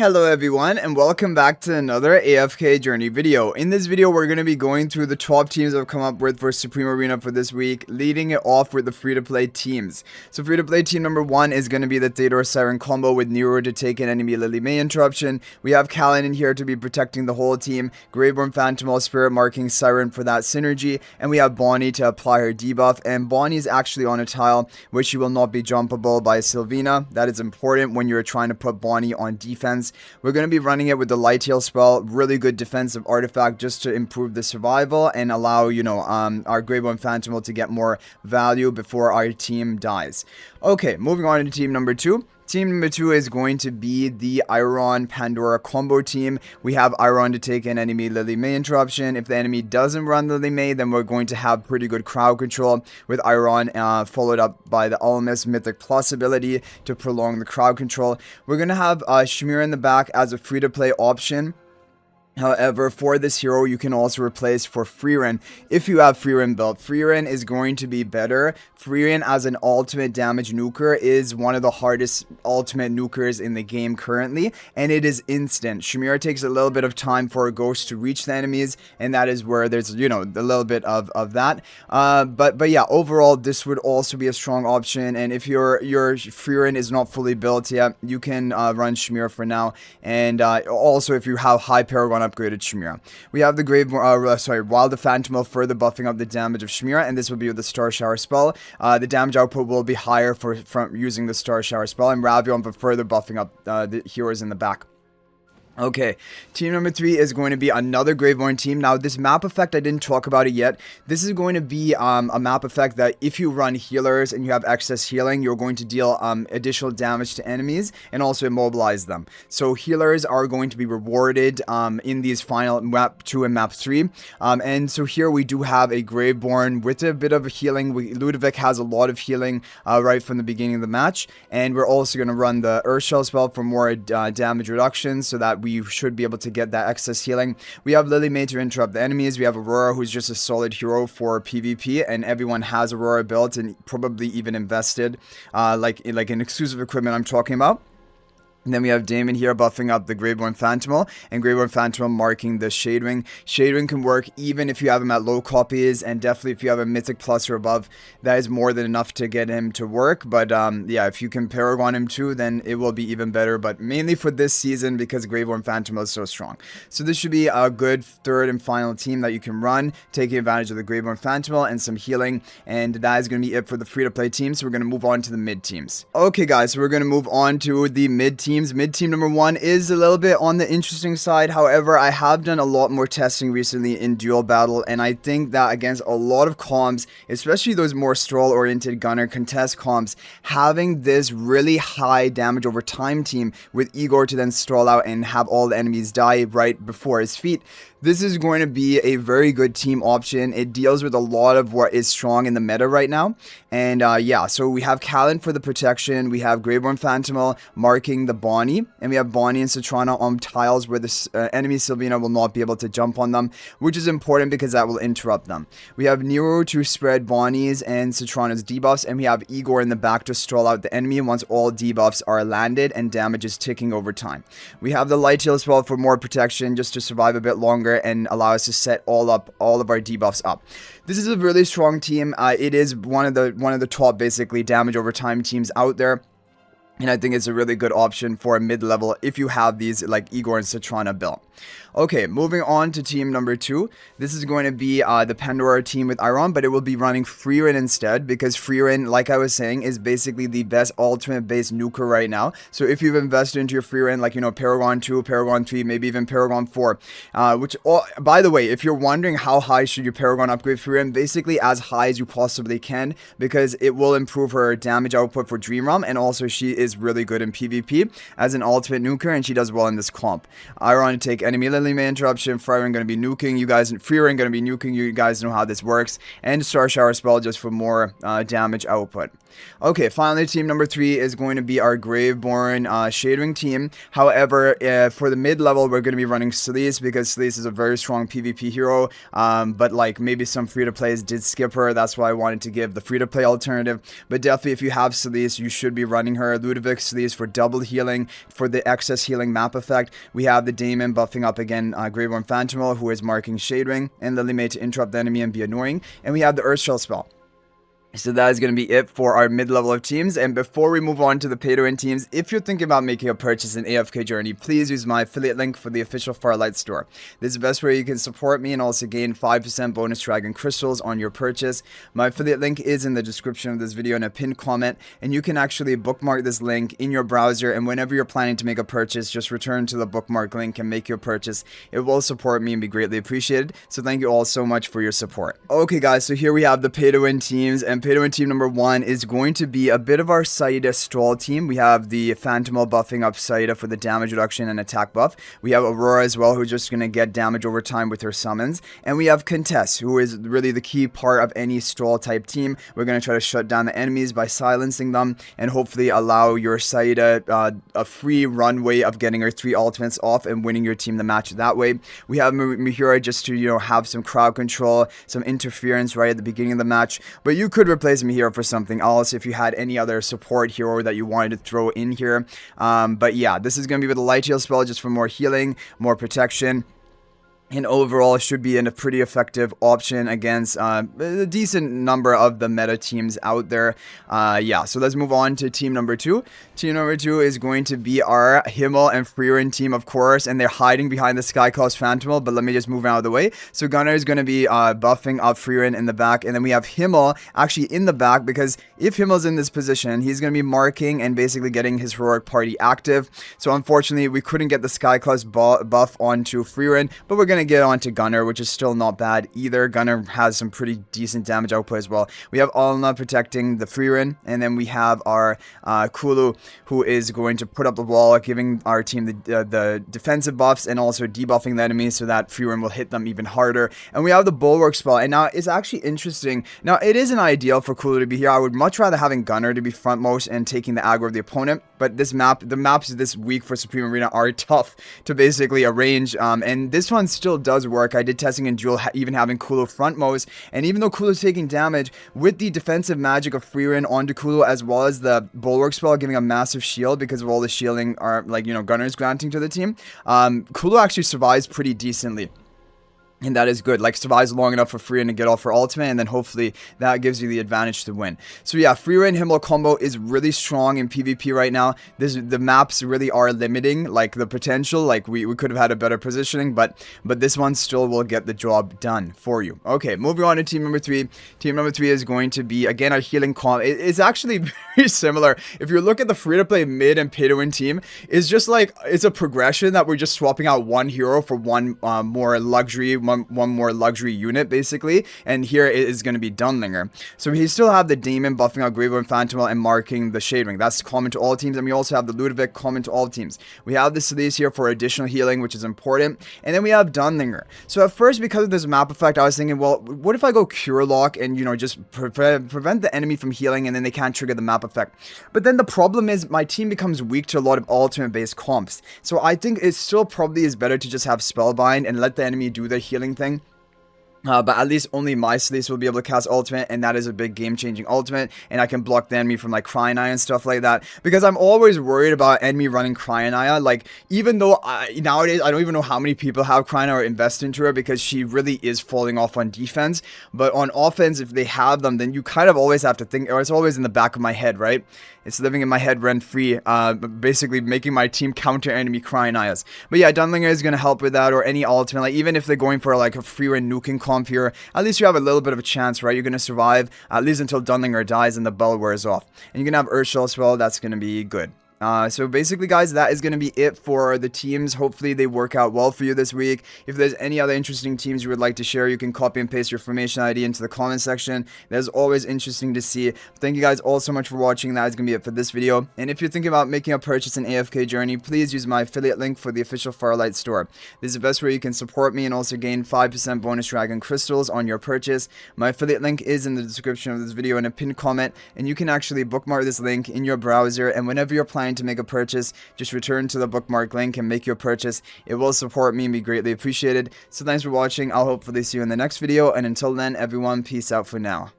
Hello everyone and welcome back to another AFK Journey video. In this video we're going to be going through the top teams I've come up with for Supreme Arena for this week, leading it off with the free-to-play teams. So free-to-play team number 1 is going to be the Theodore Siren combo with Nero to take an enemy Lily May interruption. We have Callan in here to be protecting the whole team, Graveborn Phantom Spirit marking Siren for that synergy, and we have Bonnie to apply her debuff, and Bonnie is actually on a tile which she will not be jumpable by Sylvina. That is important when you're trying to put Bonnie on defense. We're going to be running it with the Light Heal spell, really good defensive artifact just to improve the survival and allow, our Graveborn Phantom to get more value before our team dies. Okay, moving on to team number 2. Team number 2 is going to be the Iron Pandora combo team. We have Iron to take an enemy Lily May interruption. If the enemy doesn't run Lily May, then we're going to have pretty good crowd control with Iron, followed up by the Almas Mythic Plus ability to prolong the crowd control. We're going to have Shamir in the back as a free-to-play option. However, for this hero, you can also replace for Freerin if you have Freerin built. Freerin is going to be better. Freerin as an ultimate damage nuker is one of the hardest ultimate nukers in the game currently, and it is instant. Shamir takes a little bit of time for a ghost to reach the enemies, and that is where there's, a little bit of that. But yeah, overall, this would also be a strong option, and if your Freerin is not fully built yet, you can run Shamir for now, and also if you have high Paragon upgraded Shamira. We have the while the Phantom will further buffing up the damage of Shamira, and this will be with the Star Shower spell. The damage output will be higher from using the Star Shower spell, and Ravion for further buffing up the heroes in the back. Okay, team number 3 is going to be another Graveborn team. Now, this map effect, I didn't talk about it yet. This is going to be a map effect that if you run healers and you have excess healing, you're going to deal additional damage to enemies and also immobilize them. So healers are going to be rewarded in these final map 2 and map 3. And so here we do have a Graveborn with a bit of healing. Ludovic has a lot of healing right from the beginning of the match. And we're also going to run the Earthshell spell for more damage reduction so that we should be able to get that excess healing. We have Lily May to interrupt the enemies. We have Aurora, who's just a solid hero for PvP, and everyone has Aurora built and probably even invested, like in exclusive equipment I'm talking about. And then we have Damon here buffing up the Graveborn Phantom, and Graveborn Phantom marking the Shadewing. Shadewing can work even if you have him at low copies, and definitely if you have a Mythic Plus or above, that is more than enough to get him to work. But yeah, if you can Paragon him too, then it will be even better, but mainly for this season because Graveborn Phantom is so strong. So this should be a good third and final team that you can run, taking advantage of the Graveborn Phantom and some healing, and that is going to be it for the free-to-play teams. So we're going to move on to the mid teams. Okay guys, so we're going to move on to the mid teams. Mid team number 1 is a little bit on the interesting side. However, I have done a lot more testing recently in duel battle, and I think that against a lot of comps, especially those more stroll oriented gunner contest comps, having this really high damage over time team with Igor to then stroll out and have all the enemies die right before his feet, this is going to be a very good team option. It deals with a lot of what is strong in the meta right now. And yeah, so we have Callan for the protection. We have Graveborn Phantom marking the Bonnie. And we have Bonnie and Citrana on tiles where the enemy Sylvina will not be able to jump on them, which is important because that will interrupt them. We have Nero to spread Bonnie's and Citrana's debuffs. And we have Igor in the back to stroll out the enemy once all debuffs are landed and damage is ticking over time. We have the Light Heal as well for more protection just to survive a bit longer and allow us to set all of our debuffs up. This is a really strong team. It is one of the top basically damage over time teams out there. And I think it's a really good option for a mid-level if you have these like Igor and Citrana built. Okay, moving on to team number 2. This is going to be the Pandora team with Iron, but it will be running Freerin instead because Freerin, like I was saying, is basically the best ultimate-based nuker right now. So if you've invested into your Freerin, like, Paragon 2, Paragon 3, maybe even Paragon 4, by the way, if you're wondering how high should your Paragon upgrade Freerin, basically as high as you possibly can because it will improve her damage output for Dream Realm, and also she is really good in PvP as an ultimate nuker, and she does well in this comp. Iron to take enemy Lily May interruption, Freerin going to be nuking you guys, Freerin going to be nuking you guys know how this works, and Star Shower spell just for more damage output. Okay, finally, team number 3 is going to be our Graveborn Shadewing team. However, for the mid-level, we're going to be running Sleaze because Sleaze is a very strong PvP hero, but like maybe some free-to-plays did skip her. That's why I wanted to give the free-to-play alternative. But definitely, if you have Sleaze, you should be running her. Ludovic Ludovic sleeves for double healing, for the excess healing map effect. We have the Daemon buffing up again Greyborn Phantom, who is marking Shade Ring, and Lily May to interrupt the enemy and be annoying. And we have the Earthshell spell. So that is going to be it for our mid-level of teams. And before we move on to the pay-to-win teams, if you're thinking about making a purchase in AFK Journey, please use my affiliate link for the official Farlight Store. This is the best way you can support me and also gain 5% bonus dragon crystals on your purchase. My affiliate link is in the description of this video in a pinned comment, and you can actually bookmark this link in your browser, and whenever you're planning to make a purchase, just return to the bookmark link and make your purchase. It will support me and be greatly appreciated. So thank you all so much for your support. Okay guys, so here we have the pay-to-win teams, and pay-to-win team number 1 is going to be a bit of our Saida stall team. We have the Phantomal buffing up Saida for the damage reduction and attack buff. We have Aurora as well, who's just going to get damage over time with her summons. And we have Contest, who is really the key part of any stall type team. We're going to try to shut down the enemies by silencing them and hopefully allow your Saida a free runway of getting her 3 ultimates off and winning your team the match that way. We have Mihira just to, have some crowd control, some interference right at the beginning of the match. But you could replace Mihira for something else if you had any other support hero that you wanted to throw in here. But yeah, this is going to be with a light heal spell just for more healing, more protection. And overall, it should be a pretty effective option against a decent number of the meta teams out there. Yeah, so let's move on to team number 2. Team number 2 is going to be our Himmel and Freerin team, of course, and they're hiding behind the Skyclaws Phantomal, but let me just move out of the way. So Gunnar is going to be buffing up Freerin in the back, and then we have Himmel actually in the back, because if Himmel's in this position, he's going to be marking and basically getting his heroic party active. So unfortunately, we couldn't get the Skyclaws buff onto Freerin, but we're going to get onto Gunnar, which is still not bad either. Gunnar has some pretty decent damage output as well. We have Alna protecting the Freerin, and then we have our Kulu, who is going to put up the wall, giving our team the defensive buffs and also debuffing the enemy so that Freerin will hit them even harder. And we have the Bulwark spell, and now it's actually interesting. Now, it isn't ideal for Kulu to be here. I would much rather having Gunnar to be frontmost and taking the aggro of the opponent, but the maps this week for Supreme Arena are tough to basically arrange, and this one still does work. I did testing in Duel, even having Kulu frontmost, and even though Kulu's taking damage, with the defensive magic of Freerin onto Kulu, as well as the Bulwark spell giving a massive shield because of all the shielding Gunnar's granting to the team, Kulu actually survives pretty decently. And that is good, like survives long enough for Freerin to get off her ultimate, and then hopefully that gives you the advantage to win. So yeah, Freerin Himmel combo is really strong in PvP right now. The maps really are limiting, like the potential, like we could have had a better positioning, but this one still will get the job done for you. Okay, moving on to team number 3. Team number 3 is going to be, again, our healing combo. It's actually very similar. If you look at the free-to-play mid and pay-to-win team, it's just like, it's a progression that we're just swapping out one hero for one more luxury, one more luxury unit basically, and here it is going to be Dunlinger. So we still have the Daemon buffing out Greyborn Phantomal and marking the Shade Ring. That's common to all teams, and we also have the Ludovic common to all teams. We have the Celeste here for additional healing, which is important, and then we have Dunlinger. So at first, because of this map effect, I was thinking, well, what if I go Cure Lock and just prevent the enemy from healing, and then they can't trigger the map effect. But then the problem is my team becomes weak to a lot of ultimate based comps. So I think it still probably is better to just have Spellbind and let the enemy do their healing thing. But at least only my Celeste will be able to cast ultimate, and that is a big game-changing ultimate, and I can block the enemy from like Crying Eye and stuff like that, because I'm always worried about enemy running Crying Eye. Like, even though nowadays I don't even know how many people have Crying Eye or invest into her, because she really is falling off on defense, but on offense, if they have them, then you kind of always have to think, or it's always in the back of my head, right? It's living in my head rent-free, basically making my team counter enemy Crying Eyes. But yeah, Dunlinger is going to help with that, or any ultimate, like even if they're going for like a Freerin nuking comp here, at least you have a little bit of a chance, right? You're going to survive, at least until Dunlinger dies and the bell wears off. And you're going to have Earthshell as well, that's going to be good. So basically, guys, that is going to be it for the teams. Hopefully they work out well for you this week. If there's any other interesting teams you would like to share, you can copy and paste your formation ID into the comment section. That's always interesting to see. Thank you guys all so much for watching. That is going to be it for this video. And if you're thinking about making a purchase in AFK Journey, please use my affiliate link for the official Farlight Store. This is the best way you can support me and also gain 5% bonus dragon crystals on your purchase. My affiliate link is in the description of this video in a pinned comment, and you can actually bookmark this link in your browser, and whenever you're planning to make a purchase, just return to the bookmark link and make your purchase. It will support me and be greatly appreciated. So thanks for watching. I'll hopefully see you in the next video, and until then, everyone, peace out for now.